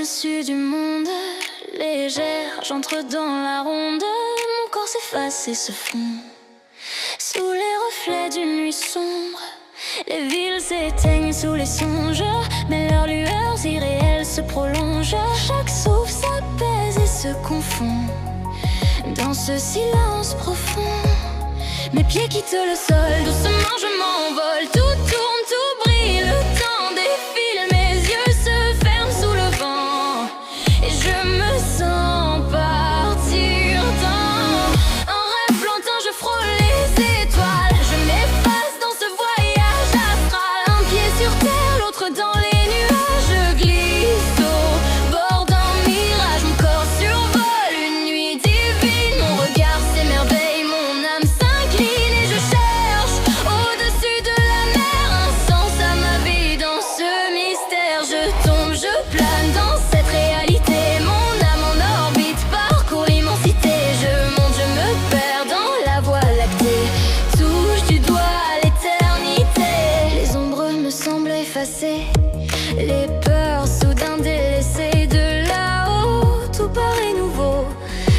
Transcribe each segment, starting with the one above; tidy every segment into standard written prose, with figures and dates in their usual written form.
l'insu du monde, légère, j'entre dans la ronde. Mon corps s'efface et se fond sous les reflets d'une nuit sombre. Les villes s'éteignent sous les songes, mais leurs lueurs irréelles se prolongent. Chaque souffle s'apaise et se confond dans ce silence profond. Mes pieds quittent le sol, doucement je m'envole. Tout tourne, tout brille, le temps défile. Mes yeux se ferment sous le vent et je me sens partir dans un rêve lointain. Je frôle les étoiles, je m'efface dans ce voyage astral. Un pied sur terre, l'autre dans les nuages. Je glisse au bord d'un mirage. Mon corps survole une nuit divine. Mon regard s'émerveille, mon âme s'incline et je cherche au-dessus de la mer un sens à ma vie. Dans ce mystère, je tombe, je plane dans cette réalité. Mon âme en orbite parcourt l'immensité. Je monte, je me perds dans la voie lactée. Touche du doigt l'éternité. Les ombres me semblent effacées, les peurs soudain délaissées. De là-haut, tout paraît nouveau.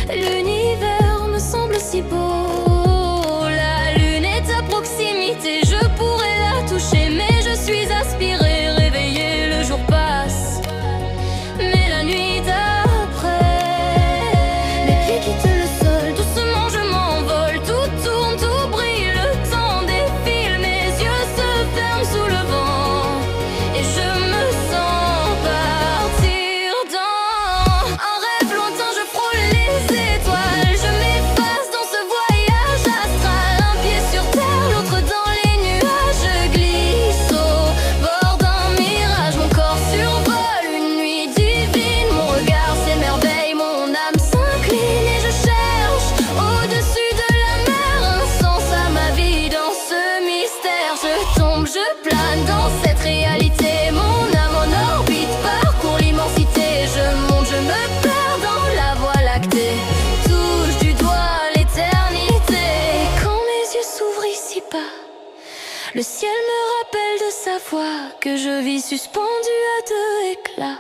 L'univers me semble si beau. La lune est à proximité, je pourrais la toucher, mais je suis aspirée, réveillée. Le jour passe, mais la nuit d'après. Mes pieds quittent le sol, doucement je m'envole. Tout tourne, tout brille, le temps défile. Mes yeux se ferment sous le vent et je me sens partir dans un rêve lointain. Je frôle les étoiles, je m'efface dans ce voyage astral. Un pied sur terre, l'autre dans les nuages. Je glisse au bord d'un mirage. Mon corps survole une nuit divine. Mon regard s'émerveille, mon âme s'incline et je cherche au-dessus de la mer un sens à ma vie. Dans ce mystère, je tombe, je plane dans cette réalité. Mon âme en orbite parcourt l'immensité. Je monte, je me perds dans la voie lactée. Touche du doigt l'éternité. Quand mes yeux s'ouvrent ici bas, le ciel me rappelle de sa voix, que je vis suspendue à deux éclats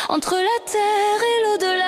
entre la terre et l'au-delà.